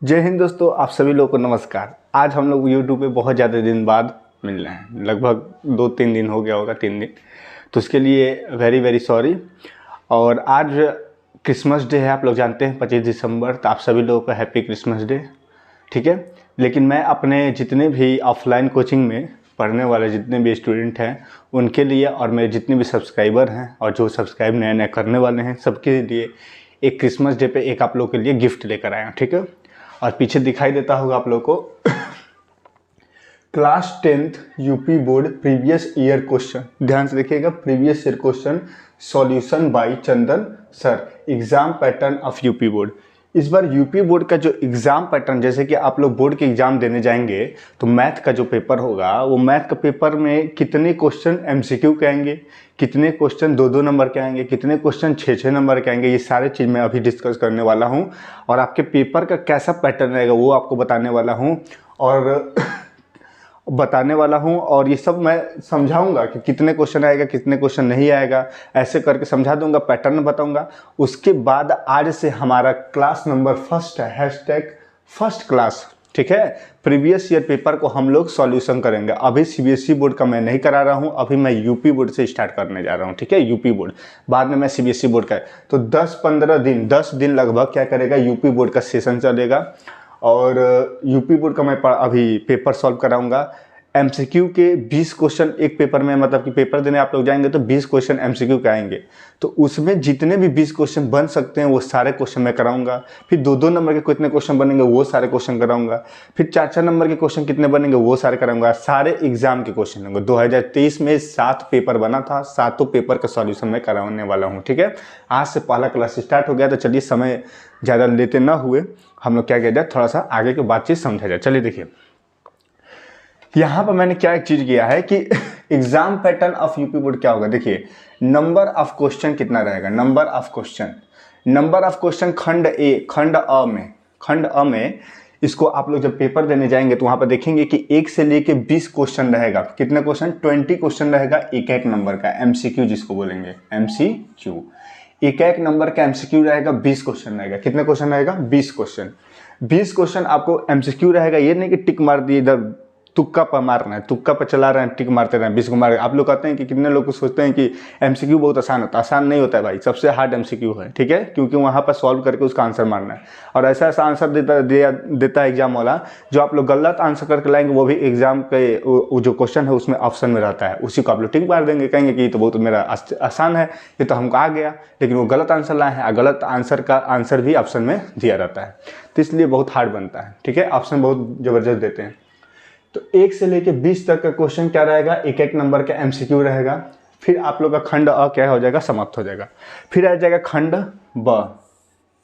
जय हिंद दोस्तों, आप सभी लोगों को नमस्कार। आज हम लोग यूट्यूब पे बहुत ज़्यादा दिन बाद मिल रहे हैं, लगभग 2-3 दिन हो गया होगा, 3 दिन। तो उसके लिए वेरी वेरी सॉरी। और आज क्रिसमस डे है, आप लोग जानते हैं 25 दिसंबर। तो आप सभी लोगों को हैप्पी क्रिसमस डे, ठीक है। लेकिन मैं अपने जितने भी ऑफलाइन कोचिंग में पढ़ने वाले जितने भी स्टूडेंट हैं उनके लिए, और मेरे जितने भी सब्सक्राइबर हैं और जो सब्सक्राइब नए नए करने वाले हैं, सबके लिए एक क्रिसमस डे पे एक आप लोग के लिए गिफ्ट लेकर आया हूँ, ठीक है। और पीछे दिखाई देता होगा आप लोग को class 10th UP board previous year question. ध्यान से देखिएगा, previous year question solution bye Chandan sir, exam pattern of UP board. इस बार यूपी बोर्ड का जो एग्ज़ाम पैटर्न, जैसे कि आप लोग बोर्ड के एग्ज़ाम देने जाएंगे तो मैथ का जो पेपर होगा, वो मैथ का पेपर में कितने क्वेश्चन एमसीक्यू के आएंगे, कितने क्वेश्चन 2-2 नंबर के आएंगे, कितने क्वेश्चन 6-6 नंबर के आएंगे, ये सारे चीज़ मैं अभी डिस्कस करने वाला हूँ। और आपके पेपर का कैसा पैटर्न रहेगा वो आपको बताने वाला हूँ और ये सब मैं समझाऊंगा कि कितने क्वेश्चन आएगा, कितने क्वेश्चन नहीं आएगा, ऐसे करके समझा दूंगा, पैटर्न बताऊंगा। उसके बाद आज से हमारा क्लास नंबर फर्स्ट है, हैशटैग फर्स्ट क्लास, ठीक है। प्रीवियस ईयर पेपर को हम लोग सॉल्यूशन करेंगे। अभी सीबीएसई बोर्ड का मैं नहीं करा रहा हूँ, अभी मैं यूपी बोर्ड से स्टार्ट करने जा रहा हूँ, ठीक है। यूपी बोर्ड बाद में मैं सीबीएसई बोर्ड का तो 10 दिन लगभग क्या करेगा, यूपी बोर्ड का सेशन चलेगा। और यूपी बोर्ड का मैं अभी पेपर सॉल्व कराऊंगा। एमसीक्यू के 20 क्वेश्चन एक पेपर में, मतलब कि पेपर देने आप लोग जाएंगे तो 20 क्वेश्चन एमसीक्यू के आएंगे। तो उसमें जितने भी 20 क्वेश्चन बन सकते हैं वो सारे क्वेश्चन मैं कराऊंगा। फिर 2-2 नंबर के कितने क्वेश्चन बनेंगे वो सारे क्वेश्चन कराऊंगा। फिर 4-4 नंबर के क्वेश्चन कितने बनेंगे वो सारे कराऊंगा। सारे एग्जाम के क्वेश्चन होंगे। 2023 में 7 पेपर बना था, 7 पेपर का सॉल्यूशन मैं कराने वाला हूँ, ठीक है। आज से पहला क्लास स्टार्ट हो गया, तो चलिए समय ज़्यादा लेते ना हुए हम लोग क्या किया जाए, थोड़ा सा आगे की बातचीत समझा जाए। चलिए देखिए, यहाँ पर मैंने क्या एक चीज़ किया है कि exam pattern of UP board क्या होगा। देखिए, नंबर ऑफ क्वेश्चन कितना रहेगा, नंबर ऑफ क्वेश्चन खंड अ में इसको आप लोग जब पेपर देने जाएंगे तो वहाँ पर देखेंगे कि 1 से लेके 20 क्वेश्चन रहेगा। कितने क्वेश्चन, 20 क्वेश्चन रहेगा एक नंबर का, एमसीक्यू जिसको बोलेंगे, एमसीक्यू। एक नंबर का एमसीक्यू रहेगा, 20 क्वेश्चन रहेगा। कितने क्वेश्चन रहेगा, 20 क्वेश्चन। 20 क्वेश्चन आपको एमसीक्यू रहेगा। ये नहीं कि टिक मार दिए, इधर तुक्का पर मारना है, तुक्का पर चला रहे हैं, टिक मारते रहे 20 को मार। आप लोग कहते हैं कि कितने लोग सोचते हैं कि एमसीक्यू बहुत आसान होता है। आसान नहीं होता है भाई, सबसे हार्ड एमसीक्यू है, ठीक है। क्योंकि वहाँ पर सॉल्व करके उसका आंसर मारना है। और ऐसा ऐसा आंसर देता है एग्जाम वाला, जो आप लोग गलत आंसर करके लाएंगे वो भी एग्जाम के वो जो क्वेश्चन है उसमें ऑप्शन में रहता है, उसी को आप लोग टिक मार देंगे, कहेंगे कि ये तो बहुत मेरा आसान है, ये तो हमको आ गया। लेकिन वो गलत आंसर लाए हैं, गलत आंसर का आंसर भी ऑप्शन में दिया रहता है, तो इसलिए बहुत हार्ड बनता है, ठीक है। ऑप्शन बहुत ज़बरदस्त देते हैं। तो 1 से लेके 20 तक का क्वेश्चन क्या रहेगा, एक नंबर का एमसीक्यू रहेगा। फिर आप लोग का खंड अ क्या हो जाएगा, समाप्त हो जाएगा। फिर आ जाएगा खंड ब,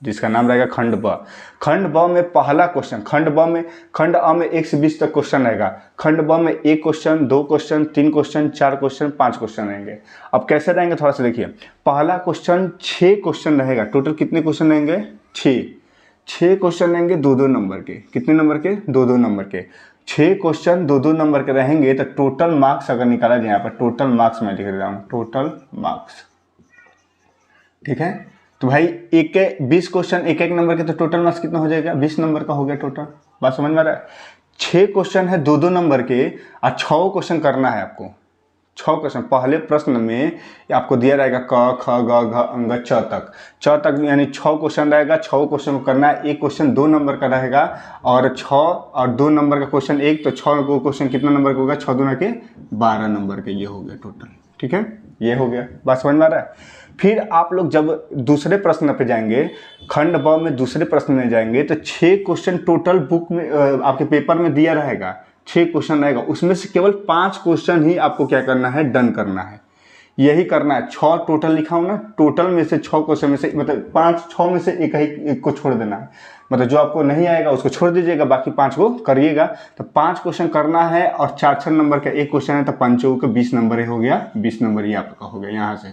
जिसका नाम रहेगा खंड ब। खंड ब में पहला क्वेश्चन, खंड अ में 1 से 20 तक क्वेश्चन रहेगा। खंड ब में 1 question, 2 question, 3 question, 4 question, 5 question रहेंगे। अब कैसे रहेंगे थोड़ा सा देखिए। पहला क्वेश्चन 6 क्वेश्चन रहेगा। टोटल कितने क्वेश्चन रहेंगे, 6 क्वेश्चन रहेंगे 2-2 नंबर के। कितने नंबर के, 2-2 नंबर के। 6 क्वेश्चन 2-2 नंबर के रहेंगे। तो टोटल मार्क्स अगर निकाला जाए, यहाँ पर टोटल मार्क्स मैं लिख रहा हूँ, टोटल मार्क्स, ठीक है। तो भाई 20 क्वेश्चन एक नंबर के, तो टोटल मार्क्स कितना हो जाएगा, 20 नंबर का हो गया टोटल। बात समझ में आ रहा है। 6 क्वेश्चन है 2-2 नंबर के, और 6 क्वेश्चन करना है आपको। 6 क्वेश्चन पहले प्रश्न में आपको दिया रहेगा क ख ग घ अंग च तक यानी 6 क्वेश्चन रहेगा। 6 क्वेश्चन को करना है। एक क्वेश्चन 2 नंबर का रहेगा और 6 और 2 नंबर का क्वेश्चन एक, तो 6 को क्वेश्चन कितना नंबर का होगा, 6 दूना के 12 नंबर के, ये हो गया टोटल, ठीक है। ये हो गया, बात समझ में आ रहा है। फिर आप लोग जब दूसरे प्रश्न पे जाएंगे, खंड ब में दूसरे प्रश्न में जाएंगे, तो 6 क्वेश्चन टोटल बुक में आपके पेपर में दिया रहेगा। 6 क्वेश्चन रहेगा, उसमें से केवल 5 क्वेश्चन ही आपको क्या करना है, डन करना है। यही करना है। 6 टोटल लिखा हूं ना, टोटल में से 6 क्वेश्चन में से मतलब 6 में से एक को छोड़ देना है। मतलब जो आपको नहीं आएगा उसको छोड़ दीजिएगा, बाकी 5 को करिएगा। तो 5 क्वेश्चन करना है और 4-4 नंबर का एक क्वेश्चन है, तो 5 का 20 नंबर ही हो गया। 20 नंबर ही आपका हो गया यहाँ से,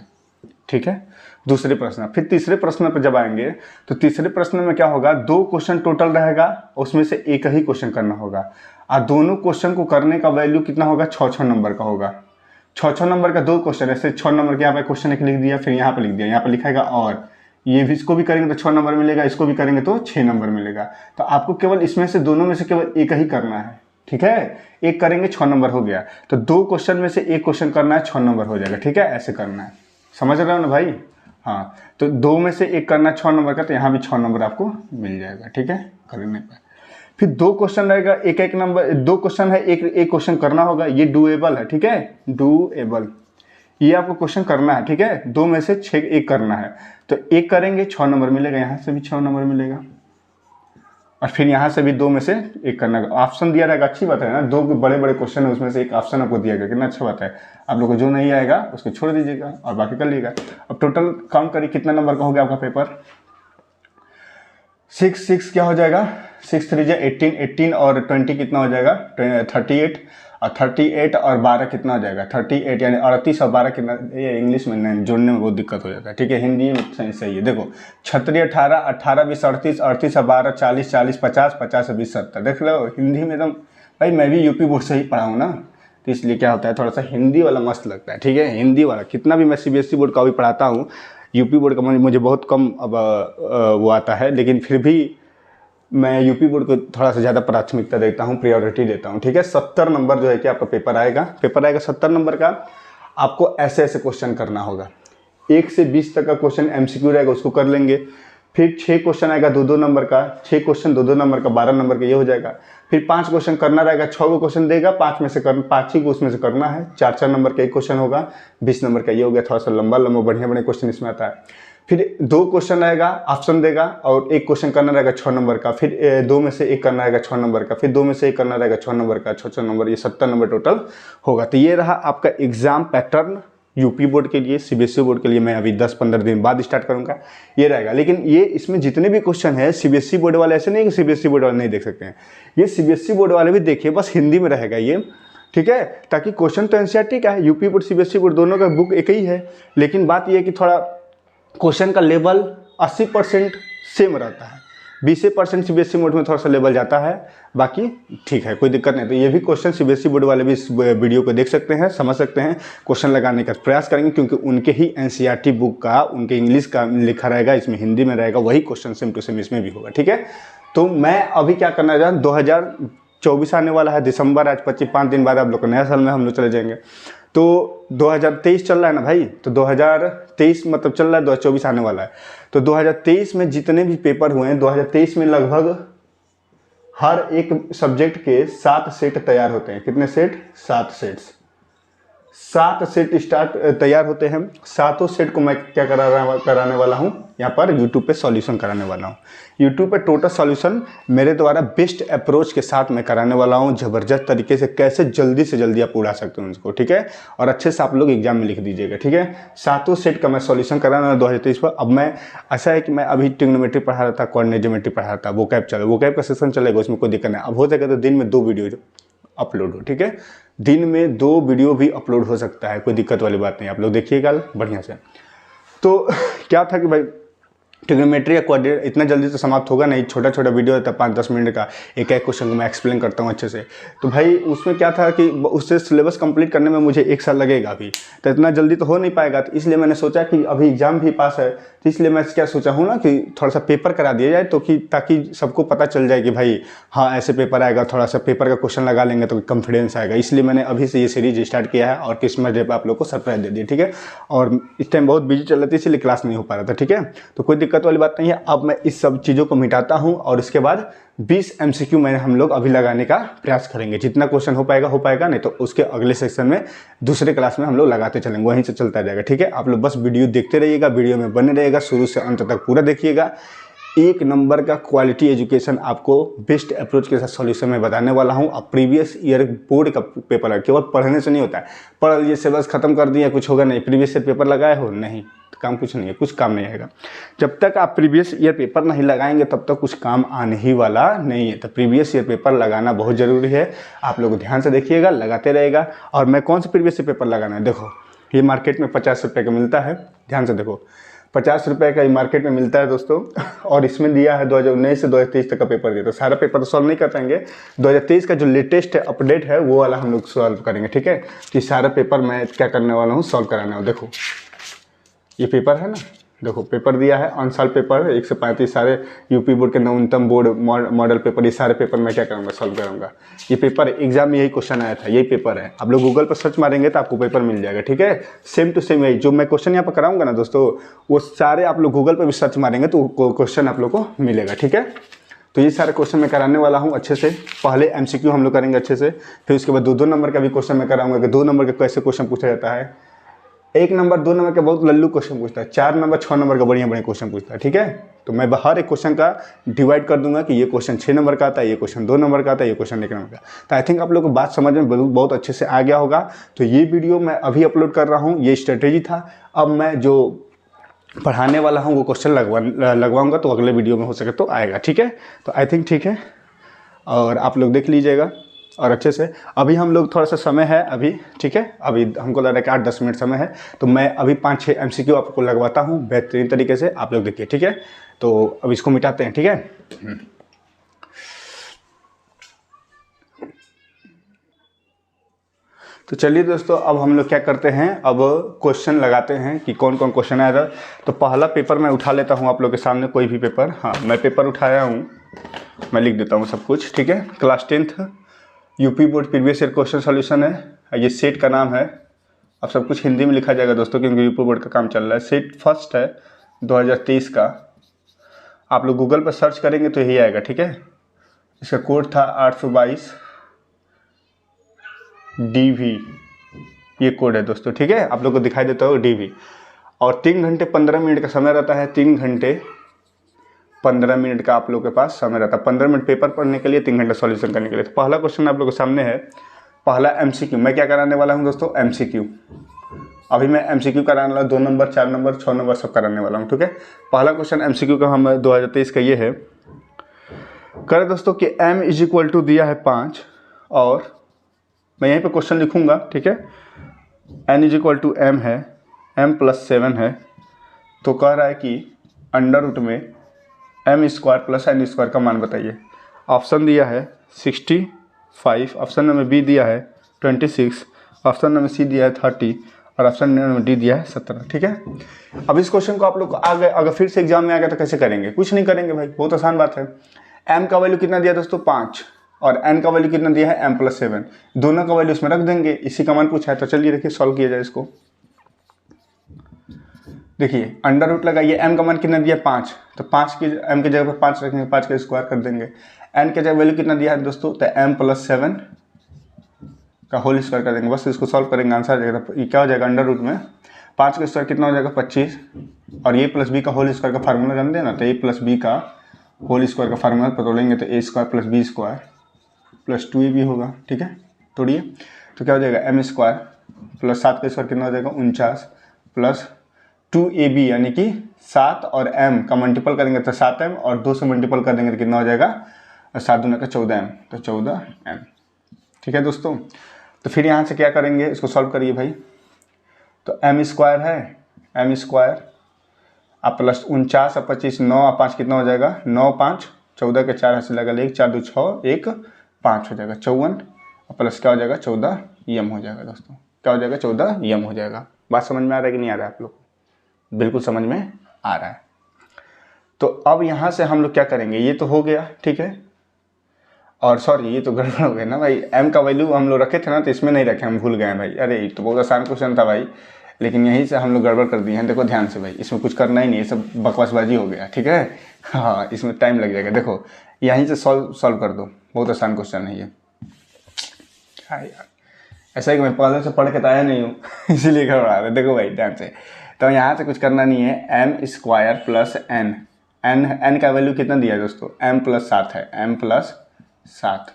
ठीक है। दूसरे प्रश्न, फिर तीसरे प्रश्न पर जब आएंगे तो तीसरे प्रश्न में क्या होगा, 2 क्वेश्चन टोटल रहेगा, उसमें से एक ही क्वेश्चन करना होगा। और दोनों क्वेश्चन को करने का वैल्यू कितना होगा, 6-6 नंबर का होगा। 6-6 नंबर का 2 क्वेश्चन, ऐसे 6 नंबर के यहाँ पे क्वेश्चन एक लिख दिया, फिर यहाँ पे लिख दिया, यहाँ पे लिखाएगा और ये भी इसको भी करेंगे तो 6 नंबर मिलेगा, इसको भी करेंगे तो 6 नंबर मिलेगा। तो आपको केवल इसमें से दोनों में से केवल एक ही करना है, ठीक है। एक करेंगे 6 नंबर हो गया, तो 2 क्वेश्चन में से एक क्वेश्चन करना है 6 नंबर हो जाएगा, ठीक है। ऐसे करना है, समझ रहे हो ना भाई। हाँ, तो 2 में से एक करना है 6 नंबर का, तो यहाँ भी 6 नंबर आपको मिल जाएगा, ठीक है, करने पर। फिर 2 क्वेश्चन रहेगा, एक नंबर, 2 क्वेश्चन है, एक क्वेश्चन करना होगा, ये डूएबल है, ठीक है, डूएबल, ये आपको क्वेश्चन करना है, ठीक है। 2 में से 6 एक करना है, तो एक करेंगे 6 नंबर मिलेगा, यहाँ से भी 6 नंबर मिलेगा, और फिर यहाँ से भी 2 में से एक करना है। ऑप्शन दिया रहेगा, अच्छी बात है ना, 2 बड़े बड़े क्वेश्चन है, उसमें से एक ऑप्शन आपको दिया गया, कितना अच्छा बात है। आप लोग को जो नहीं आएगा उसको छोड़ दीजिएगा और बाकी कर लीजिएगा। अब टोटल काउंट करिए कितना नंबर का हो गया आपका पेपर। 6 क्या हो जाएगा, 6 3 जा 18, 18 और 20 कितना हो जाएगा, 38, और 38 और 12 कितना हो जाएगा, 38 यानी 38 और 12 कितना। ये इंग्लिश में नहीं, जोड़ने में बहुत दिक्कत हो जाता है, ठीक है। हिंदी में सही है, देखो 36 18, 18 20 38, 38 और 12 40, 40 50, 50 और 20 70। देख लो हिंदी में एकदम, भाई मैं भी यूपी बोर्ड से ही पढ़ा हूँ ना, तो इसलिए क्या होता है थोड़ा सा हिंदी वाला मस्त लगता है, ठीक है। हिंदी वाला कितना भी मैं CBSE बोर्ड का भी पढ़ाता हूँ, यूपी बोर्ड का मुझे बहुत कम अब वो आता है, लेकिन फिर भी मैं यूपी बोर्ड को थोड़ा सा ज़्यादा प्राथमिकता देता हूँ, प्रायोरिटी देता हूँ, ठीक है। 70 नंबर जो है कि आपका पेपर आएगा 70 नंबर का। आपको ऐसे ऐसे क्वेश्चन करना होगा, 1 से 20 तक का क्वेश्चन MCQ रहेगा, उसको कर लेंगे। फिर 6 क्वेश्चन आएगा 2-2 नंबर का, 6 क्वेश्चन 2-2 नंबर का, 12 नंबर का ये हो जाएगा। फिर 5 क्वेश्चन करना रहेगा, 6 को क्वेश्चन देगा, 5 में से 5 ही को उसमें से करना है, 4-4 नंबर का एक क्वेश्चन होगा, 20 नंबर का ये हो गया। थोड़ा सा लंबा बढ़िया क्वेश्चन इसमें आता है। फिर 2 क्वेश्चन आएगा, ऑप्शन देगा, और एक क्वेश्चन करना रहेगा 6 नंबर का। फिर 2 में से एक करना रहेगा 6 नंबर का, फिर 2 में से एक करना रहेगा 6 नंबर का, 6 नंबर, ये 70 नंबर टोटल होगा। तो ये रहा आपका एग्जाम पैटर्न यूपी बोर्ड के लिए। CBSE बोर्ड के लिए मैं अभी 10-15 दिन बाद स्टार्ट करूंगा, ये रहेगा। लेकिन ये इसमें जितने भी क्वेश्चन है CBSE बोर्ड वाले, ऐसे नहीं कि CBSE बोर्ड वाले नहीं देख सकते हैं, ये CBSE बोर्ड वाले भी देखिए, बस हिंदी में रहेगा ये, ठीक है। ताकि क्वेश्चन तो NCERT का है, यूपी बोर्ड CBSE बोर्ड दोनों का बुक एक ही है, लेकिन बात यह है कि थोड़ा क्वेश्चन का लेवल 80% सेम रहता है, 20% CBSE बोर्ड में थोड़ा सा लेवल जाता है, बाकी ठीक है, कोई दिक्कत नहीं। तो ये भी क्वेश्चन CBSE बोर्ड वाले भी इस वीडियो को देख सकते हैं, समझ सकते हैं, क्वेश्चन लगाने का प्रयास करेंगे, क्योंकि उनके ही NCERT बुक का, उनके इंग्लिश का लिखा रहेगा, इसमें हिंदी में रहेगा, वही क्वेश्चन सेम टू सेम इसमें भी होगा, ठीक है। तो मैं अभी क्या करना चाहता हूँ, 2024 आने वाला है, दिसंबर, आज 25 दिन बाद आप लोग को नया साल में हम लोग चले जाएंगे। तो 2023 चल रहा है ना भाई, तो 2023 मतलब चल रहा है, 2024 आने वाला है। तो 2023 में जितने भी पेपर हुए हैं, 2023 में लगभग हर एक सब्जेक्ट के 7 सेट तैयार होते हैं। कितने सेट? 7 सेट्स, 7 सेट तैयार होते हैं। 7 सेट को मैं क्या कराने वाला हूँ, यहाँ पर YouTube पे सॉल्यूशन कराने वाला हूँ। YouTube पे टोटल सॉल्यूशन मेरे द्वारा बेस्ट अप्रोच के साथ मैं कराने वाला हूँ, ज़बरदस्त तरीके से, कैसे जल्दी से जल्दी आप उड़ा सकते हो उसको, ठीक है। और अच्छे से आप लोग एग्जाम में लिख दीजिएगा, ठीक है। 7 सेट का मैं सॉल्यूशन कराना है 2023 पर। अब मैं ऐसा है कि मैं अभी ट्रिग्नोमेट्री पढ़ा रहा था, कोऑर्डिनेट ज्योमेट्री पढ़ा रहा था, वोकैब चला, वोकैब का सेशन चलेगा, उसमें कोई दिक्कत नहीं। अब हो जाएगा तो दिन में 2 वीडियो अपलोड हो, ठीक है। दिन में 2 वीडियो भी अपलोड हो सकता है, कोई दिक्कत वाली बात नहीं, आप लोग देखिएगा बढ़िया से। तो क्या था कि भाई ट्रिग्नोमेट्री या कोऑर्डिनेट इतना जल्दी तो समाप्त होगा नहीं, छोटा छोटा वीडियो रहता है 5-10 मिनट का, एक क्वेश्चन को मैं एक्सप्लेन करता हूँ अच्छे से। तो भाई उसमें क्या था कि उससे सिलेबस कंप्लीट करने में मुझे 1 साल लगेगा अभी, तो इतना जल्दी तो हो नहीं पाएगा। तो इसलिए मैंने सोचा कि अभी एग्जाम भी पास है, तो इसलिए मैं क्या सोचा हूँ ना कि थोड़ा सा पेपर करा दिया जाए, तो कि ताकि सबको पता चल जाए कि भाई हाँ ऐसे पेपर आएगा, थोड़ा सा पेपर का क्वेश्चन लगा लेंगे तो कॉन्फिडेंस आएगा। इसलिए मैंने अभी से ये सीरीज स्टार्ट किया है, और क्रिसमस डे पर आप लोग को सरप्राइज दे दिया, ठीक है। और इस टाइम बहुत बिजी चल रही थी, इसलिए क्लास नहीं हो पा रहा था, ठीक है। तो कोई दिक्कत वाली बात नहीं है। अब मैं इस सब चीज़ों को मिटाता हूं, और उसके बाद 20 MCQ मैंने हम लोग अभी लगाने का प्रयास करेंगे। जितना क्वेश्चन हो पाएगा, नहीं तो उसके अगले सेक्शन में दूसरे क्लास में हम लोग लगाते चलेंगे, वहीं से चलता जाएगा, ठीक है। आप लोग बस वीडियो देखते रहिएगा, वीडियो में बने रहिएगा, शुरू से अंत तक पूरा देखिएगा। 1 नंबर का क्वालिटी एजुकेशन आपको बेस्ट अप्रोच के साथ सॉल्यूशन में बताने वाला हूं। अब प्रीवियस ईयर बोर्ड का पेपर है, केवल पढ़ने से नहीं होता है, पढ़ लीजिए सिलेबस खत्म कर दिया कुछ होगा नहीं, प्रीवियस ईयर पेपर लगाए हो नहीं, काम कुछ नहीं है, कुछ काम नहीं आएगा। जब तक आप प्रीवियस ईयर पेपर नहीं लगाएंगे तब तक कुछ काम आने ही वाला नहीं है। तो प्रीवियस ईयर पेपर लगाना बहुत ज़रूरी है, आप लोग ध्यान से देखिएगा, लगाते रहेगा। और मैं कौन सा प्रीवियस ईयर पेपर लगाना है, देखो ये मार्केट में 50 रुपये का मिलता है, ध्यान से देखो 50 रुपये का ये मार्केट में मिलता है दोस्तों। और इसमें दिया है 2019 से 2023 तक का पेपर दिया, तो सारा पेपर तो सॉल्व नहीं कर पाएंगे। 2023 का जो लेटेस्ट अपडेट है वो वाला हम लोग सॉल्व करेंगे, ठीक है। तो सारा पेपर मैं क्या करने वाला हूँ, सॉल्व कराने वाला। देखो ये पेपर है ना, देखो पेपर दिया है ऑन साल पेपर 1 से 35 सारे यूपी बोर्ड के नवीनतम बोर्ड मॉडल पेपर, ये सारे पेपर मैं क्या करूँगा, सॉल्व करूँगा। ये पेपर एग्जाम में यही क्वेश्चन आया था, यही पेपर है। आप लोग गूगल पर सर्च मारेंगे तो आपको पेपर मिल जाएगा, ठीक है। सेम टू सेम यही जो मैं क्वेश्चन यहाँ पर कराऊंगा ना दोस्तों, वो सारे आप लोग गूगल पर भी सर्च मारेंगे तो क्वेश्चन आप लोग को मिलेगा, ठीक है। तो ये सारे क्वेश्चन मैं कराने वाला हूँ अच्छे से। पहले एमसीक्यू हम लोग करेंगे अच्छे से, फिर उसके बाद 2-2 नंबर का भी क्वेश्चन मैं कराऊंगा कि 2 नंबर का कैसे क्वेश्चन पूछा जाता है। 1 नंबर 2 नंबर का बहुत लल्लू क्वेश्चन पूछता है, 4 नंबर 6 नंबर का बढ़िया बढ़िया क्वेश्चन पूछता है, ठीक है। तो मैं हर एक क्वेश्चन का डिवाइड कर दूंगा कि ये क्वेश्चन 6 नंबर का आता है, ये क्वेश्चन 2 नंबर का आता है, ये क्वेश्चन 1 नंबर का। तो आई थिंक आप लोग को बात समझ में बहुत अच्छे से आ गया होगा। तो ये वीडियो मैं अभी अपलोड कर रहा हूँ, ये स्ट्रेटेजी था। अब मैं जो पढ़ाने वाला हूँ वो क्वेश्चन लगवाऊंगा, तो अगले वीडियो में हो सके तो आएगा, ठीक है। तो आई थिंक ठीक है, और आप लोग देख लीजिएगा और अच्छे से। अभी हम लोग थोड़ा सा समय है अभी, ठीक है। अभी हमको लग रहा है कि 8-10 मिनट समय है, तो मैं अभी 5-6 MCQ आपको लगवाता हूँ बेहतरीन तरीके से, आप लोग देखिए, ठीक है। तो अब इसको मिटाते हैं, ठीक है। तो चलिए दोस्तों, अब हम लोग क्या करते हैं, अब क्वेश्चन लगाते हैं कि कौन कौन क्वेश्चन आया था। तो पहला पेपर मैं उठा लेता हूँ आप लोग के सामने, कोई भी पेपर। हाँ, मैं पेपर उठाया हूँ, मैं लिख देता हूँ सब कुछ, ठीक है। Class 10th UP board previous year question solution है। ये सेट का नाम है। अब सब कुछ हिंदी में लिखा जाएगा दोस्तों, क्योंकि यूपी बोर्ड का काम चल रहा है। सेट फर्स्ट है 2023 का। आप लोग गूगल पर सर्च करेंगे तो यही आएगा, ठीक है। इसका कोड था 822 DV, ये कोड है दोस्तों, ठीक है। आप लोग को दिखाई देता हो DV। और 3 घंटे 15 मिनट का समय रहता है। 3 घंटे 15 मिनट का आप लोग के पास समय रहता है। 15 मिनट पेपर पढ़ने के लिए, 3 घंटे सॉल्यूशन करने के लिए। तो पहला क्वेश्चन आप लोग के सामने है, पहला MCQ। मैं क्या कराने वाला हूँ दोस्तों, MCQ। अभी मैं MCQ कराने वाला 2 नंबर 4 नंबर 6 नंबर सब कराने वाला हूँ, ठीक है। पहला क्वेश्चन MCQ का हम 2023 का ये है। करें दोस्तों कि m = दिया है 5, और मैं यहीं पे क्वेश्चन लिखूंगा, ठीक है। n = m है, m + 7 है। तो कह रहा है कि अंडर में m² + n² का मान बताइए। ऑप्शन दिया है 65, ऑप्शन नंबर बी दिया है 26, ऑप्शन नंबर सी दिया है 30, और ऑप्शन नंबर डी दिया है 17, ठीक है। अब इस क्वेश्चन को आप लोग आ गए, अगर फिर से एग्जाम में आ गया तो कैसे करेंगे, कुछ नहीं करेंगे भाई, बहुत आसान बात है। m का वैल्यू कितना दिया दोस्तों 5, और n का वैल्यू कितना दिया है m + 7, दोनों का वैल्यू इसमें रख देंगे। इसी का मान पूछा है, तो चलिए देखिए सॉल्व किया जाए इसको। देखिए अंडर रूट लगाइए, m का मान कितना दिया 5, तो 5 की m की जगह पर 5 रखेंगे, 5 का स्क्वायर कर देंगे। n के जगह वैल्यू कितना दिया है दोस्तों, तो m + 7 का होल स्क्वायर कर देंगे। बस इसको सॉल्व करेंगे, आंसर आ जाएगा। तो ये क्या हो जाएगा, अंडर रूट में 5 का स्क्वायर कितना हो जाएगा 25, और a + b का होल स्क्वायर का फार्मूला जानते हैं ना, तो a + b का होल स्क्वायर का फार्मूला पतोड़ेंगे तो a² + b² + 2ab होगा, ठीक है। तोड़िए, तो क्या हो जाएगा m² + 7 का स्क्वायर कितना हो जाएगा 49, प्लस 2ab यानी कि 7 और m का मल्टीपल करेंगे तो 7m, और 2 से मल्टीपल कर देंगे तो कितना हो जाएगा 7 दूना का 14m, तो 14m, ठीक है दोस्तों। तो फिर यहाँ से क्या करेंगे, इसको सॉल्व करिए भाई। तो m² है, m² आप प्लस 49 और 25, 9 और 5 कितना हो जाएगा 9 5 14 के 4 हासिल लगा 1 4 2 6 1 5 हो जाएगा 54, और प्लस क्या हो जाएगा 14m हो जाएगा दोस्तों। क्या हो जाएगा 14m हो जाएगा। बात समझ में आ रहा है कि नहीं आ रहा है आप लोग, बिल्कुल समझ में आ रहा है। तो अब यहाँ से हम लोग क्या करेंगे, ये तो हो गया, ठीक है। और सॉरी ये तो गड़बड़ हो गया ना भाई, m का वैल्यू हम लोग रखे थे ना, तो इसमें नहीं रखे, हम भूल गए हैं भाई। अरे ये तो बहुत आसान क्वेश्चन था भाई, लेकिन यहीं से हम लोग गड़बड़ कर दिए हैं। देखो ध्यान से भाई, इसमें कुछ करना ही नहीं है, सब बकवासबाजी हो गया, ठीक है। हाँ, इसमें टाइम लग जाएगा। देखो यहीं से सॉल्व कर दो, बहुत आसान क्वेश्चन है ये। हाँ यार, ऐसा ही कि मैं पहले से पढ़ के तो आया नहीं हूँ इसीलिए गड़बड़ा रहा है। देखो भाई ध्यान से, तो यहाँ से कुछ करना नहीं है। m² + n का वैल्यू कितना दिया है दोस्तों, m + 7 है, m + 7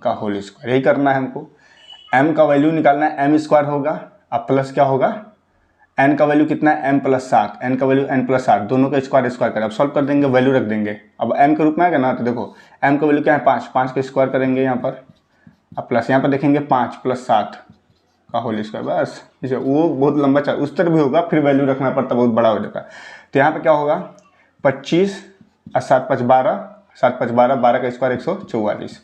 का होल स्क्वायर, यही करना है हमको। m का वैल्यू निकालना है, m² होगा, अब प्लस क्या होगा, n का वैल्यू कितना है m + 7, n का वैल्यू n + 7, दोनों का स्क्वायर करें। अब सॉल्व कर देंगे, वैल्यू रख देंगे। अब m के रूप में आएगा ना, तो देखो m का वैल्यू क्या है 5, 5 का स्क्वायर करेंगे यहाँ पर, अब प्लस यहाँ पर देखेंगे 5 + 7 का होल स्क्वायर, बस। इसे वो बहुत लंबा चल उस तरह भी होगा, फिर वैल्यू रखना पड़ता, बहुत बड़ा हो जाता। तो यहाँ पे क्या होगा 25 और 7 5 12, 7 5 12, 12 का स्क्वायर 144।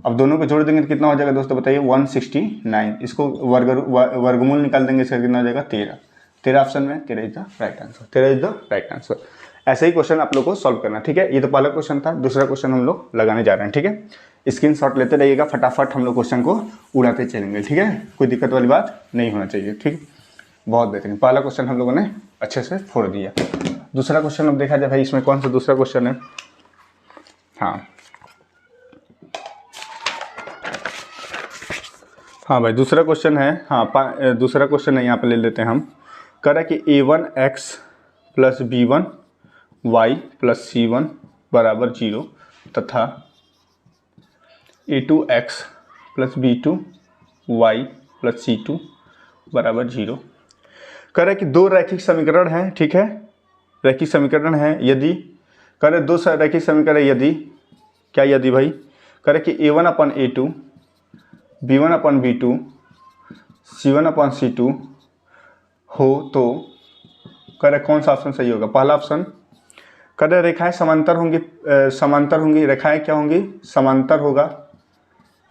अब दोनों को जोड़ देंगे तो कितना हो जाएगा दोस्तों बताइए 169। इसको वर्गमूल निकाल देंगे, इसका कितना हो जाएगा 13। तेरा ऑप्शन में, तेरा इज द राइट आंसर, तेरा इज द राइट आंसर। ऐसे ही क्वेश्चन आप लोग को सॉल्व करना, ठीक है। ये तो पहला क्वेश्चन था, दूसरा क्वेश्चन हम लोग लगाने जा रहे हैं, ठीक है। स्क्रीनशॉट लेते रहिएगा, फटाफट हम लोग क्वेश्चन को उड़ाते चलेंगे, ठीक है। कोई दिक्कत वाली बात नहीं होना चाहिए, ठीक। बहुत बेहतरीन, पहला क्वेश्चन हम लोगों ने अच्छे से फोड़ दिया। दूसरा क्वेश्चन अब देखा जाए भाई, इसमें कौन सा दूसरा क्वेश्चन है। हाँ भाई, दूसरा क्वेश्चन है, हाँ दूसरा क्वेश्चन है, यहाँ पे ले लेते हैं हम। कह रहा है कि a1x plus b1y plus c1 बराबर 0 तथा a2x plus b2y plus c2 बराबर 0। कह रहा है कि दो रैखिक समीकरण हैं, ठीक है, रैखिक समीकरण है। यदि कह रहे दो रैखिक समीकरण है, यदि क्या, यदि भाई कह रहे कि a1 अपन a2 b1 अपन b2 c1 अपन c2 हो तो कह रहे कौन सा ऑप्शन सही होगा। पहला ऑप्शन कह रहे रेखाएं समांतर होंगी, समांतर होंगी, रेखाएं क्या होंगी, समांतर होगा।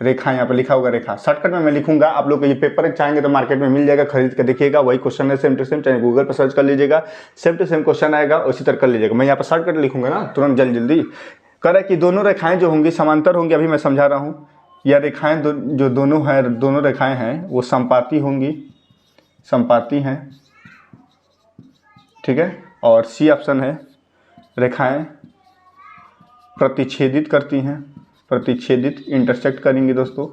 रेखा यहाँ पे लिखा होगा रेखा, शॉर्टकट में मैं लिखूंगा, आप लोग ये पेपर चाहेंगे तो मार्केट में मिल जाएगा, खरीद के देखिएगा। वही क्वेश्चन है सेम टू सेम, चाहे गूगल पर सर्च कर लीजिएगा, सेम टू सेम क्वेश्चन आएगा, उसी तरह कर लीजिएगा। मैं यहाँ पर शॉर्टकट लिखूंगा ना तुरंत जल्दी। कह रहा है कि दोनों रेखाएं जो होंगी समांतर होंगी, अभी मैं समझा रहा हूँ। या रेखाएं जो दोनों हैं, दोनों रेखाएं हैं वो संपाती होंगी, संपाती हैं, ठीक है। और सी ऑप्शन है रेखाएं प्रतिच्छेदित करती हैं, प्रतिच्छेदित, इंटरसेक्ट करेंगी दोस्तों।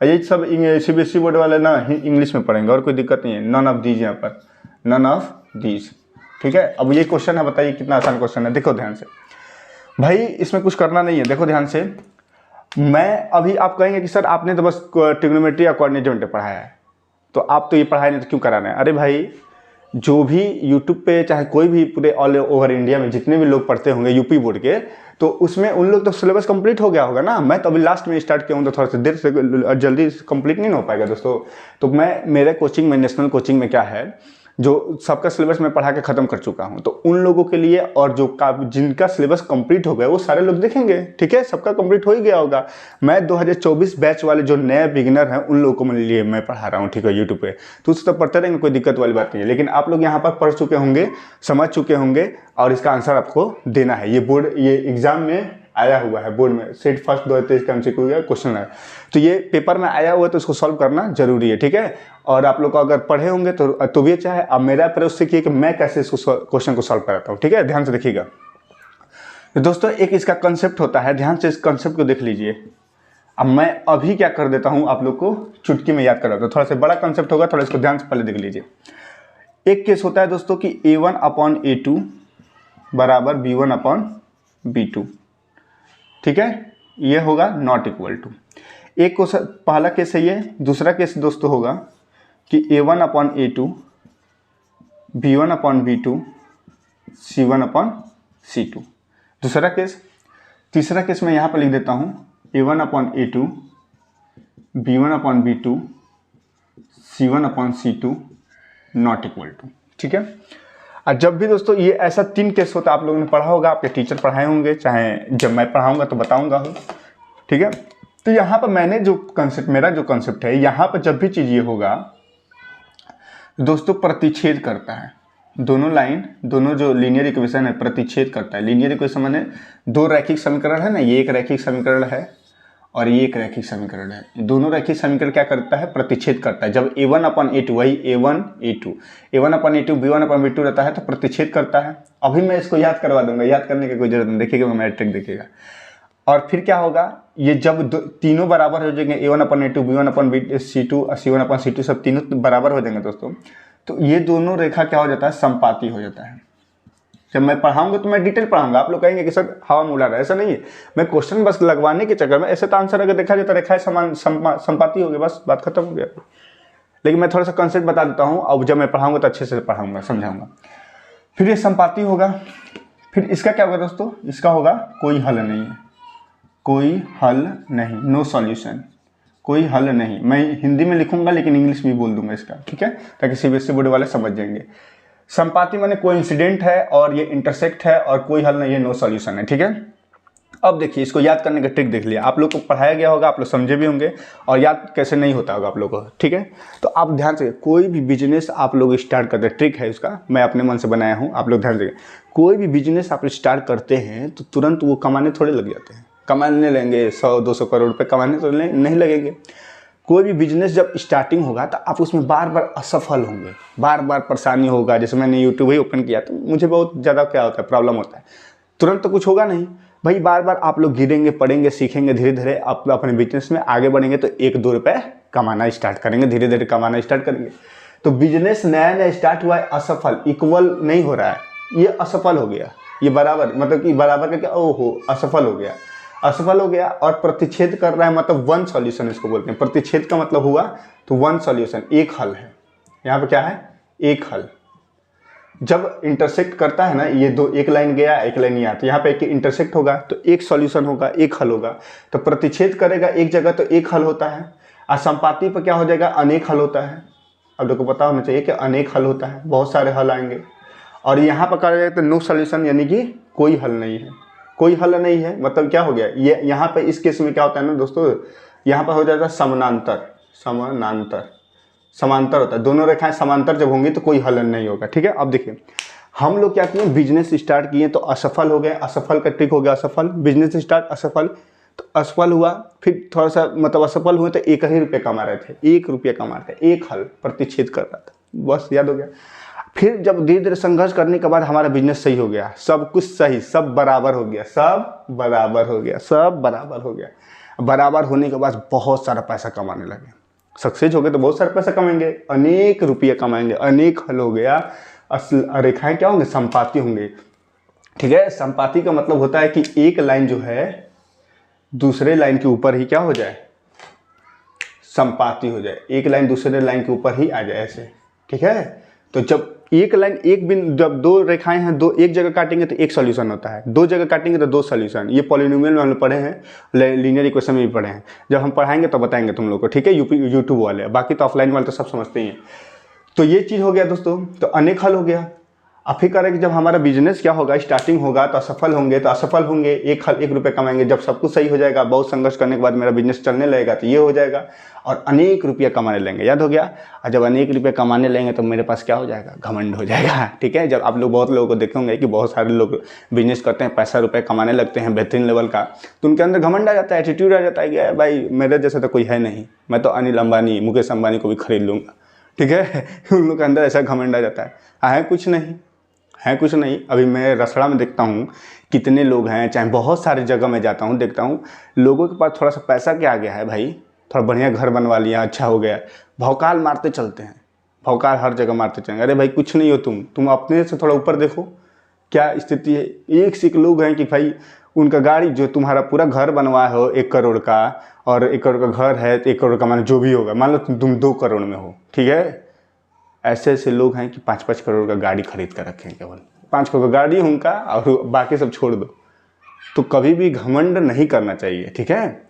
ये सब CBSE बोर्ड वाले ना इंग्लिश में पढ़ेंगे और कोई दिक्कत नहीं है। नन ऑफ दीज, यहाँ पर नन ऑफ दीज, ठीक है। अब ये क्वेश्चन है, बताइए कितना आसान क्वेश्चन है। देखो ध्यान से भाई, इसमें कुछ करना नहीं है। देखो ध्यान से, मैं अभी आप कहेंगे कि सर आपने तो बस ट्रिग्नोमेट्री या कोऑर्डिनेट पढ़ाया है, तो आप तो ये पढ़ाए नहीं तो क्यों करा रहे हैं। अरे भाई, जो भी यूट्यूब पे चाहे कोई भी पूरे ऑल ओवर इंडिया में जितने भी लोग पढ़ते होंगे यूपी बोर्ड के, तो उसमें उन लोग तो सिलेबस कंप्लीट हो गया होगा ना। मैं तो अभी लास्ट में स्टार्ट किया हूँ, तो थोड़ा सा देर से जल्दी कंप्लीट नहीं हो पाएगा दोस्तों। तो मैं मेरे कोचिंग में, नेशनल कोचिंग में क्या है, जो सबका सिलेबस मैं पढ़ा के ख़त्म कर चुका हूँ, तो उन लोगों के लिए, और जो जिनका सिलेबस कंप्लीट हो गया वो सारे लोग देखेंगे, ठीक है। सबका कंप्लीट हो ही गया होगा। मैं 2024 बैच वाले जो नए बिगिनर हैं उन लोगों के लिए मैं पढ़ा रहा हूँ, ठीक है, यूट्यूब पे। तो उससे तो पढ़ते रहेंगे, कोई दिक्कत वाली बात नहीं है। लेकिन आप लोग यहाँ पर पढ़ चुके होंगे, समझ चुके होंगे, और इसका आंसर आपको देना है। ये बोर्ड, ये एग्जाम में आया हुआ है, बोर्ड में सेट फर्स्ट 2023 का MCQ का क्वेश्चन है, तो ये पेपर में आया हुआ है, तो इसको सॉल्व करना जरूरी है, ठीक है। और आप लोग को अगर पढ़े होंगे तो भी अच्छा है। अब मेरा प्रयास सीखिए कि मैं कैसे इसको क्वेश्चन को सॉल्व कराता हूँ, ठीक है। ध्यान से देखिएगा तो दोस्तों, एक इसका कंसेप्ट होता है, ध्यान से इस कंसेप्ट को देख लीजिए। अब मैं अभी क्या कर देता हूँ, आप लोग को चुटकी में याद कराता हूँ। थोड़ा सा बड़ा कंसेप्ट होगा, थोड़ा इसको ध्यान से पहले देख लीजिए। एक केस होता है दोस्तों कि A1 अपॉन A2 बराबर B1 अपॉन B2, ठीक है, ये होगा नॉट इक्वल टू। एक को पहला केस है ये। दूसरा केस दोस्तों होगा कि A1 upon A2 B1 upon B2 C1 upon C2, दूसरा केस। तीसरा केस मैं यहाँ पर लिख देता हूँ A1 upon A2 B1 upon B2 C1 upon C2 not equal to, ठीक है। और जब भी दोस्तों ये ऐसा 3 केस होता है, आप लोगों ने पढ़ा होगा, आपके टीचर पढ़ाए होंगे, चाहे जब मैं पढ़ाऊंगा तो बताऊंगा, ठीक है। तो यहाँ पर मैंने जो कंसेप्ट, मेरा जो कंसेप्ट है, यहाँ पर जब भी चीज़ ये होगा दोस्तों, प्रतिच्छेद करता है। दोनों लाइन, दोनों जो लीनियर इक्वेशन है प्रतिच्छेद करता है। लीनियर इक्वेशन माने दो रैखिक समीकरण है ना, ये एक रैखिक समीकरण है और ये एक रैखिक समीकरण है। दोनों रैखिक समीकरण क्या करता है, प्रतिच्छेद करता है। जब A1 अपन A2, वही A1 अपन A2 B1 अपन B2 रहता है तो प्रतिच्छेद करता है। अभी मैं इसको याद करवा दूंगा, याद करने की कोई जरूरत नहीं, देखिएगा मेरा ट्रिक देखिएगा। और फिर क्या होगा, ये जब तीनों बराबर हो जाएंगे, A1 अपन A2 B1 अपन C2 C1 अपन C2 सब तीनों बराबर हो जाएंगे दोस्तों, तो ये दोनों रेखा क्या हो जाता है, समपाती हो जाता है। जब मैं पढ़ाऊंगा तो मैं डिटेल पढ़ाऊंगा। आप लोग कहेंगे कि सर हवा में उड़ा रहा है, ऐसा नहीं है। मैं क्वेश्चन बस लगवाने के चक्कर में, ऐसे तो आंसर अगर देखा जाता है रेखाएं समान संपाती हो गई, बस बात खत्म हो गया। लेकिन मैं थोड़ा सा कंसेप्ट बता देता हूँ, अब जब मैं पढ़ाऊंगा तो अच्छे से पढ़ाऊंगा, समझाऊंगा। फिर ये संपाती होगा, फिर इसका क्या होगा दोस्तों, इसका होगा कोई हल नहीं है, कोई हल नहीं, नो सॉल्यूशन, कोई हल नहीं। मैं हिंदी में लिखूंगा लेकिन इंग्लिश में बोल दूंगा इसका, ठीक है, ताकि CBSE बोर्ड वाले समझ जाएंगे। संपाती माने कोइंसिडेंट है और ये इंटरसेक्ट है और कोई हल नहीं है, नो सॉल्यूशन है, ठीक है। अब देखिए, इसको याद करने का ट्रिक देख लिया, आप लोग को पढ़ाया गया होगा, आप लोग समझे भी होंगे, और याद कैसे नहीं होता होगा आप लोग को, ठीक है। तो आप ध्यान से, कोई भी बिजनेस आप लोग स्टार्ट करते हैं, ट्रिक है उसका, मैं अपने मन से बनाया हूँ, आप लोग ध्यान से, कोई भी बिजनेस आप स्टार्ट करते हैं तो तुरंत वो कमाने थोड़े लग जाते हैं, कमाने लेंगे 100-200 करोड़ रुपये कमाने तो नहीं लगेंगे। कोई भी बिजनेस जब स्टार्टिंग होगा तो आप उसमें बार बार असफल होंगे, बार बार परेशानी होगा। जैसे मैंने यूट्यूब ही ओपन किया तो मुझे बहुत ज़्यादा क्या होता है, प्रॉब्लम होता है, तुरंत तो कुछ होगा नहीं भाई, बार बार आप लोग गिरेंगे, पढ़ेंगे, सीखेंगे, धीरे धीरे आप अपने बिजनेस में आगे बढ़ेंगे तो 1-2 रुपये कमाना स्टार्ट करेंगे, धीरे धीरे कमाना स्टार्ट करेंगे। तो बिजनेस नया नया स्टार्ट हुआ है, असफल, इक्वल नहीं हो रहा है, ये असफल हो गया, ये बराबर, मतलब कि बराबर का क्या, ओहो असफल हो गया, असफल हो गया, और प्रतिच्छेद कर रहा है, मतलब वन सॉल्यूशन इसको बोलते हैं। प्रतिच्छेद का मतलब हुआ तो वन सॉल्यूशन, एक हल है, यहाँ पे क्या है, एक हल। जब इंटरसेक्ट करता है ना, ये दो, एक लाइन गया एक लाइन यहाँ, तो यहाँ पे एक इंटरसेक्ट होगा तो एक सॉल्यूशन होगा, एक हल होगा। तो प्रतिच्छेद करेगा एक जगह तो एक हल होता है, और संपाती पर क्या हो जाएगा, अनेक हल होता है। अब देखो पता होना चाहिए कि अनेक हल होता है, बहुत सारे हल आएंगे। और यहाँ पर कहा जाएगा तो नो सॉल्यूशन, यानी कि कोई हल नहीं है, कोई हल नहीं है, मतलब क्या हो गया, ये यहाँ पे इस केस में क्या होता है ना दोस्तों, यहाँ पर हो जाता है समानांतर, समानांतर, समांतर होता है, दोनों रेखाएं समांतर जब होंगी तो कोई हल नहीं होगा, ठीक है। अब देखिए, हम लोग क्या किए, बिजनेस स्टार्ट किए तो असफल हो गए, असफल का ट्रिक हो गया, असफल, बिजनेस स्टार्ट असफल, तो असफल हुआ, फिर थोड़ा सा मतलब असफल हुए तो 1 ही रुपये कमा रहे थे, 1 रुपया कमा रहे थे, एक हल प्रतिच्छेद कर रहा था, बस याद हो गया। फिर जब धीरे धीरे संघर्ष करने के बाद हमारा बिजनेस सही हो गया, सब कुछ सही, सब बराबर हो गया, सब बराबर हो गया, सब बराबर हो गया, बराबर होने के बाद बहुत सारा पैसा कमाने लगे, सक्सेस हो गए तो बहुत सारा पैसा कमाएंगे, अनेक रुपये कमाएंगे, अनेक हल हो गया, असल रेखाएं क्या होंगे, संपाती होंगे, ठीक है। संपाती का मतलब होता है कि एक लाइन जो है दूसरे लाइन के ऊपर ही क्या हो जाए, संपाती हो जाए, एक लाइन दूसरे लाइन के ऊपर ही आ जाए ऐसे, ठीक है। तो जब एक लाइन, एक बिंदु, जब दो रेखाएं हैं, दो एक जगह काटेंगे तो एक सॉल्यूशन होता है, दो जगह काटेंगे तो दो सॉल्यूशन। ये पॉलिनोमियल में हम लोग पढ़े हैं, लीनियर इक्वेशन में भी पढ़े हैं, जब हम पढ़ाएंगे तो बताएंगे तुम लोग को, ठीक है, यूट्यूब वाले, बाकी तो ऑफलाइन वाले तो सब समझते ही हैं। तो ये चीज़ हो गया दोस्तों, तो अनेक हल हो गया। अब फिर कह रहे कि जब हमारा बिजनेस क्या होगा, स्टार्टिंग होगा तो असफल होंगे, तो असफल होंगे, एक हल, 1 रुपये कमाएंगे, जब सब कुछ सही हो जाएगा, बहुत संघर्ष करने के बाद मेरा बिजनेस चलने लगेगा तो ये हो जाएगा, और अनेक रुपया कमाने लेंगे, याद हो गया। और जब अनेक रुपये कमाने लेंगे तो मेरे पास क्या हो जाएगा, घमंड हो जाएगा, ठीक है। जब आप लोग बहुत लोगों को देखेंगे कि बहुत सारे लोग बिजनेस करते हैं, पैसा रुपये कमाने लगते हैं बेहतरीन लेवल का, तो उनके अंदर घमंड आ जाता है, एटीट्यूड आ जाता है कि भाई मेरे जैसा तो कोई है नहीं, मैं तो अनिल अंबानी, मुकेश अंबानी को भी खरीद लूँगा, ठीक है। उन लोग के अंदर ऐसा घमंड आ जाता है कुछ नहीं, है कुछ नहीं। अभी मैं रसड़ा में देखता हूँ कितने लोग हैं, चाहे बहुत सारे जगह में जाता हूँ, देखता हूँ लोगों के पास थोड़ा सा पैसा क्या आ गया है भाई, थोड़ा बढ़िया घर बनवा लिया, अच्छा हो गया, भौकाल मारते चलते हैं, भौकाल हर जगह मारते चलेंगे। अरे भाई कुछ नहीं हो तुम अपने से थोड़ा ऊपर देखो क्या स्थिति है। एक से एक लोग हैं कि भाई उनका गाड़ी, जो तुम्हारा पूरा घर बनवाए हो 1 करोड़ का, और 1 करोड़ का घर है तो 1 करोड़ का, मान जो भी होगा, मान लो तुम 2 करोड़ में हो, ठीक है। ऐसे ऐसे लोग हैं कि 5-5 करोड़ का गाड़ी खरीद कर रखे हैं, केवल 5 करोड़ का गाड़ी उनका, और बाकी सब छोड़ दो। तो कभी भी घमंड नहीं करना चाहिए, ठीक है।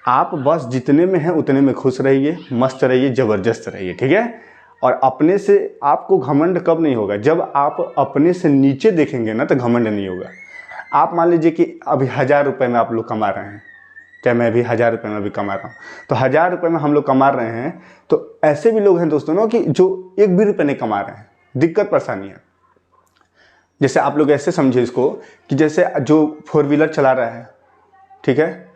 आप बस जितने में हैं उतने में खुश रहिए, मस्त रहिए, ज़बरदस्त रहिए, ठीक है। और अपने से आपको घमंड कब नहीं होगा, जब आप अपने से नीचे देखेंगे ना तो घमंड नहीं होगा। आप मान लीजिए कि अभी 1000 रुपये में आप लोग कमा रहे हैं, चाहे मैं भी 1000 रुपये में भी कमा रहा हूँ, तो 1000 रुपये में हम लोग कमा रहे हैं, तो ऐसे भी लोग हैं दोस्तों ना कि जो 1 भी रुपये नहीं कमा रहे हैं, दिक्कत परेशानी है। जैसे आप लोग ऐसे समझिए इसको कि जैसे जो 4 व्हीलर चला रहा है, ठीक है,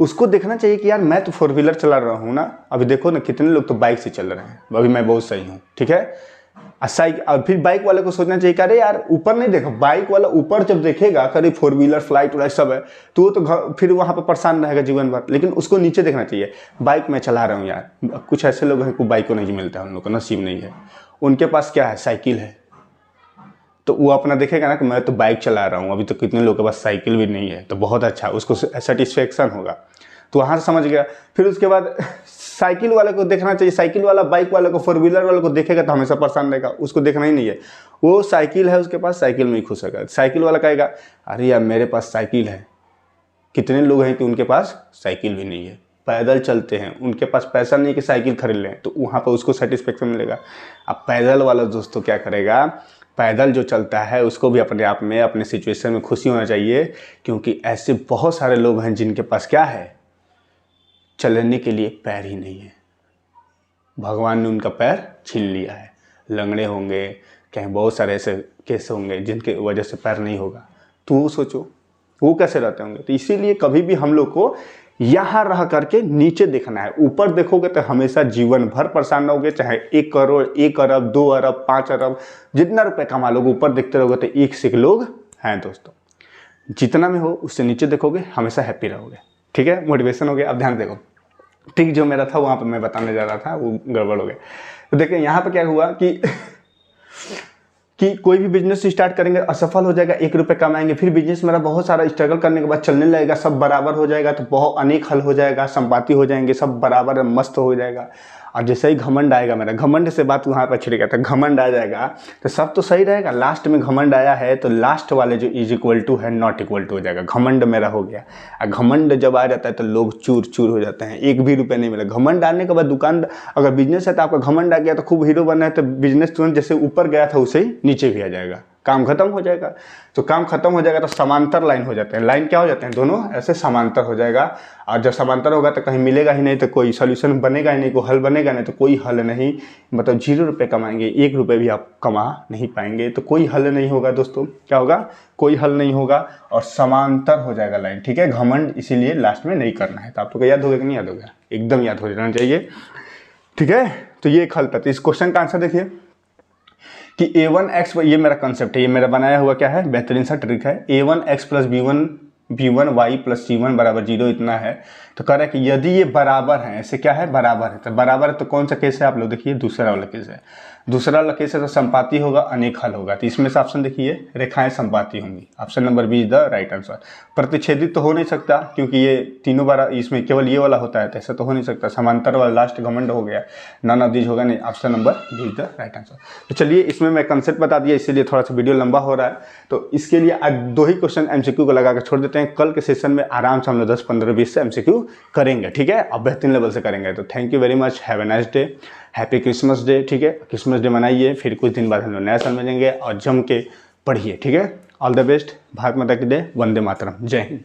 उसको देखना चाहिए कि यार मैं तो 4 व्हीलर चला रहा हूँ ना, अभी देखो ना कितने लोग तो बाइक से चल रहे हैं, अभी मैं बहुत सही हूँ, ठीक है। और फिर बाइक वाले को सोचना चाहिए कि अरे यार ऊपर नहीं देखो, बाइक वाला ऊपर जब देखेगा करीब 4 व्हीलर फ्लाइट व्लाइट सब है, तो वो तो फिर वहाँ पर परेशान रहेगा जीवन भर। लेकिन उसको नीचे देखना चाहिए, बाइक मैं चला रहा हूँ यार। कुछ ऐसे लोग हैं कि बाइक को नहीं मिलता है, उन लोग को नसीब नहीं है, उनके पास क्या है, साइकिल है, तो वो अपना देखेगा ना कि मैं तो बाइक चला रहा हूँ, अभी तो कितने लोगों के पास साइकिल भी नहीं है, तो बहुत अच्छा, उसको सेटिस्फेक्शन होगा, तो वहाँ से समझ गया। फिर उसके बाद साइकिल वाले को देखना चाहिए, साइकिल वाला बाइक वाले को, 4 व्हीलर वाले को देखेगा तो हमेशा परेशान रहेगा, उसको देखना ही नहीं है। वो साइकिल है उसके पास, साइकिल में ही खुश होगा। साइकिल वाला कहेगा अरे यार मेरे पास साइकिल है। कितने लोग हैं कि उनके पास साइकिल भी नहीं है, पैदल चलते हैं, उनके पास पैसा नहीं कि साइकिल खरीद लें, तो वहाँ पर उसको सेटिस्फेक्शन मिलेगा। अब पैदल वाला दोस्तों क्या करेगा, पैदल जो चलता है उसको भी अपने आप में, अपने सिचुएशन में खुशी होना चाहिए, क्योंकि ऐसे बहुत सारे लोग हैं जिनके पास क्या है, चलने के लिए पैर ही नहीं है। भगवान ने उनका पैर छीन लिया है, लंगड़े होंगे, कहीं बहुत सारे ऐसे केस होंगे जिनके वजह से पैर नहीं होगा। तो वो सोचो वो कैसे रहते होंगे। तो इसीलिए कभी भी हम लोग को यहाँ रह करके नीचे देखना है। ऊपर देखोगे तो हमेशा जीवन भर परेशान रहोगे, चाहे 1 करोड़, 1 अरब, 2 अरब, 5 अरब, जितना रुपए कमा लोगे, ऊपर देखते रहोगे तो एक से एक लोग हैं दोस्तों। जितना में हो उससे नीचे देखोगे, हमेशा हैप्पी रहोगे। ठीक है, मोटिवेशन हो गया। अब ध्यान देखो, ठीक जो मेरा था वहाँ पर मैं बताने जा रहा था वो गड़बड़ हो गया। तो देखिए यहाँ पर क्या हुआ कि कोई भी बिजनेस स्टार्ट करेंगे, असफल हो जाएगा, 1 रुपये कमाएंगे, फिर बिजनेस मेरा बहुत सारा स्ट्रगल करने के बाद चलने लगेगा, सब बराबर हो जाएगा, तो बहुत अनेक हल हो जाएगा, संपाति हो जाएंगे, सब बराबर मस्त हो जाएगा। और जैसे ही घमंड आएगा, मेरा घमंड से बात वहाँ पर छिड़ गया था, घमंड आ जाएगा तो सब तो सही रहेगा। लास्ट में घमंड आया है तो लास्ट वाले जो इज इक्वल टू है नॉट इक्वल टू हो जाएगा। घमंड मेरा हो गया, और घमंड जब आ जाता है तो लोग चूर चूर हो जाते हैं, 1 भी रुपये नहीं मिला। घमंड आने के बाद दुकान, अगर बिजनेस है तो आपका घमंड आ गया तो खूब हीरो बनना है, तो बिजनेस तुरंत जैसे ऊपर गया था उसे ही नीचे भी आ जाएगा, काम खत्म हो जाएगा। तो काम खत्म हो जाएगा तो समांतर लाइन हो जाते हैं। लाइन क्या हो जाते हैं, दोनों ऐसे समांतर हो जाएगा। और जब समांतर होगा तो कहीं मिलेगा ही नहीं, तो कोई सोल्यूशन बनेगा ही नहीं, कोई हल बनेगा नहीं, तो कोई हल नहीं। मतलब 0 रुपये कमाएंगे, 1 रुपये भी आप कमा नहीं पाएंगे, तो कोई हल नहीं होगा दोस्तों। क्या होगा, कोई हल नहीं होगा और समांतर हो जाएगा लाइन। ठीक है, घमंड इसीलिए लास्ट में नहीं करना है। तो आप लोग याद होगा कि नहीं याद होगा, एकदम याद हो जाना चाहिए। ठीक है, तो ये एक हल था। तो इस क्वेश्चन का आंसर देखिए कि a1x, ये मेरा कंसेप्ट है, ये मेरा बनाया हुआ क्या है, बेहतरीन सा ट्रिक है। a1x plus b1y plus c1 बराबर 0 इतना है। तो कह रहा है कि यदि ये बराबर है, ऐसे क्या है, बराबर है। तो बराबर है तो कौन सा केस है, आप लोग देखिए, दूसरा वाला केस है। दूसरा वाला केस है तो संपाति होगा, अनेक हल होगा। तो इसमें से ऑप्शन देखिए, रेखाएं संपाति होंगी। Option number B is the right answer. प्रतिच्छेदित तो हो नहीं सकता क्योंकि ये तीनों बार इसमें केवल ये वाला होता है, तो ऐसा तो हो नहीं सकता। समांतर वाला लास्ट घमंड हो गया, नन ऑफ दीज होगा नहीं। Option number B is the right answer. तो चलिए, इसमें मैं कंसेप्ट बता दिया, इसीलिए थोड़ा सा वीडियो लंबा हो रहा है। तो इसके लिए आज 2 ही क्वेश्चन एमसीक्यू को लगा कर छोड़ देते हैं। कल के सेशन में आराम से हम लोग 10, 15, 20 से एमसीक्यू करेंगे। ठीक है, अब बेहतरीन लेवल से करेंगे। तो thank you very much, have a nice day, happy Christmas day. ठीक है, क्रिसमस डे मनाइए, फिर कुछ दिन बाद हम लोग नया साल मिलेंगे और जम के पढ़िए। ठीक है, ऑल द बेस्ट, भारत माता की जय, वंदे मातरम, जय हिंद।